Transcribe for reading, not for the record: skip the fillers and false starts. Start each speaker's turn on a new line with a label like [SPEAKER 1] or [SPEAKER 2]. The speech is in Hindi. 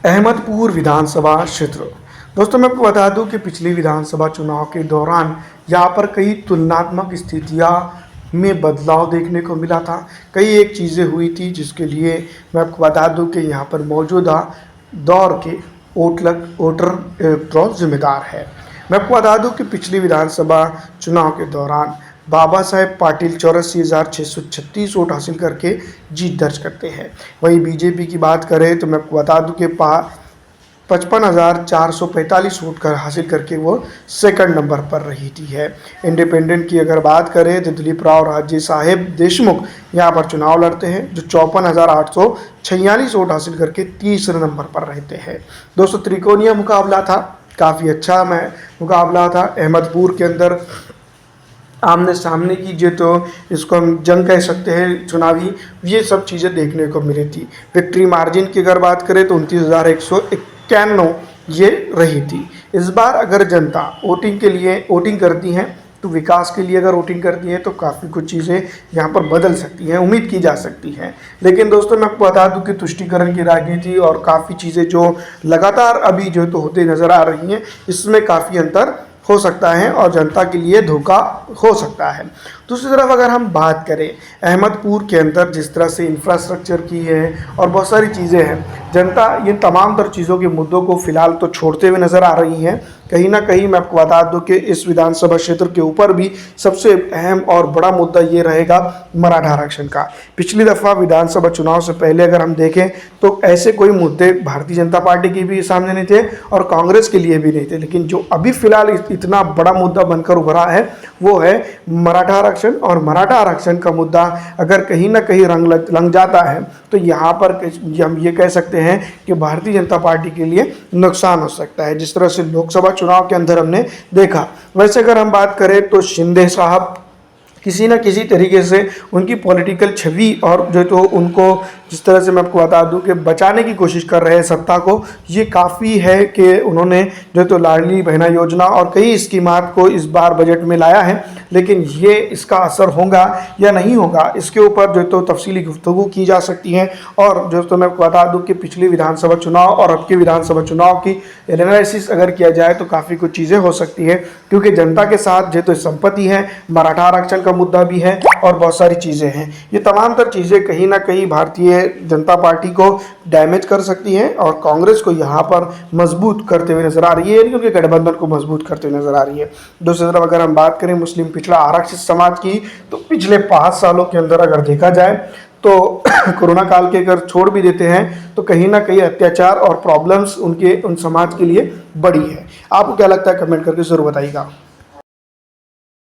[SPEAKER 1] अहमदपुर विधानसभा क्षेत्र। दोस्तों मैं आपको बता दूं कि पिछले विधानसभा चुनाव के दौरान यहाँ पर कई तुलनात्मक स्थितियाँ में बदलाव देखने को मिला था। कई एक चीज़ें हुई थी जिसके लिए मैं आपको बता दूं कि यहाँ पर मौजूदा दौर के वोटर इलेक्ट्रॉल जिम्मेदार है। मैं आपको बता दूं कि पिछली विधानसभा चुनाव के दौरान बाबा साहेब पाटिल 84,636 वोट हासिल करके जीत दर्ज करते हैं। वहीं बीजेपी की बात करें तो मैं आपको बता दूं कि 55,445 वोट हासिल करके वो सेकंड नंबर पर रही थी है। इंडिपेंडेंट की अगर बात करें तो दिलीप राव राजे साहेब देशमुख यहाँ पर चुनाव लड़ते हैं, जो 54,846 वोट हासिल करके तीसरे नंबर पर रहते हैं। दोस्तों त्रिकोणीय मुकाबला था, काफ़ी अच्छा मुकाबला था। अहमदपुर के अंदर आमने सामने कीजिए तो इसको हम जंग कह सकते हैं चुनावी, ये सब चीज़ें देखने को मिली थी। विक्ट्री मार्जिन की अगर बात करें तो 29,191 ये रही थी। इस बार अगर जनता वोटिंग के लिए वोटिंग करती हैं तो विकास के लिए अगर वोटिंग करती है तो काफ़ी कुछ चीज़ें यहाँ पर बदल सकती हैं, उम्मीद की जा सकती हैं। लेकिन दोस्तों मैं आपको बता दूं कि तुष्टीकरण की राजनीति और काफ़ी चीज़ें जो लगातार अभी जो तो होते नज़र आ रही हैं, इसमें काफ़ी अंतर हो सकता है और जनता के लिए धोखा हो सकता है। दूसरी तरफ अगर हम बात करें अहमदपुर के अंदर जिस तरह से इंफ्रास्ट्रक्चर की है और बहुत सारी चीज़ें हैं, जनता ये तमाम तर चीज़ों के मुद्दों को फिलहाल तो छोड़ते हुए नज़र आ रही हैं। कहीं ना कहीं मैं आपको बता दूं कि इस विधानसभा क्षेत्र के ऊपर भी सबसे अहम और बड़ा मुद्दा ये रहेगा मराठा आरक्षण का। पिछली दफ़ा विधानसभा चुनाव से पहले अगर हम देखें तो ऐसे कोई मुद्दे भारतीय जनता पार्टी के भी सामने नहीं थे और कांग्रेस के लिए भी नहीं थे, लेकिन जो अभी फिलहाल इतना बड़ा मुद्दा बनकर उभरा है वो है मराठा आरक्षण। और मराठा आरक्षण का मुद्दा अगर कहीं ना कहीं रंग लग जाता है तो यहाँ पर हम ये कह सकते हैं कि भारतीय जनता पार्टी के लिए नुकसान हो सकता है, जिस तरह से लोकसभा चुनाव के अंदर हमने देखा। वैसे अगर हम बात करें तो शिंदे साहब किसी न किसी तरीके से उनकी पॉलिटिकल छवि और जो तो उनको जिस तरह से मैं आपको बता दूं कि बचाने की कोशिश कर रहे हैं सत्ता को, ये काफ़ी है कि उन्होंने जो तो लाडली बहना योजना और कई स्कीमात को इस बार बजट में लाया है, लेकिन ये इसका असर होगा या नहीं होगा इसके ऊपर जो तो तफसीली गुफ्तगू की जा सकती है। और जो तो मैं आपको बता दूँ कि पिछली विधानसभा चुनाव और अब के विधानसभा चुनाव की एनालिसिस अगर किया जाए तो काफ़ी कुछ चीज़ें हो सकती है, क्योंकि जनता के साथ जो तो संपत्ति है, मराठा आरक्षण का मुद्दा भी है और बहुत सारी चीज़ें हैं। ये तमाम तर चीज़ें कहीं ना कहीं भारतीय जनता पार्टी को डैमेज कर सकती हैं और कांग्रेस को यहाँ पर मजबूत करते हुए नजर आ रही है, क्योंकि गठबंधन को मजबूत करते हुए नजर आ रही है। दूसरी तरफ अगर हम बात करें मुस्लिम पिछड़ा आरक्षित समाज की, तो पिछले 5 सालों के अंदर अगर देखा जाए तो कोरोना काल के अगर छोड़ भी देते हैं तो कहीं ना कहीं अत्याचार और प्रॉब्लम्स उन समाज के लिए बड़ी है। आपको क्या लगता है, कमेंट करके जरूर बताइएगा।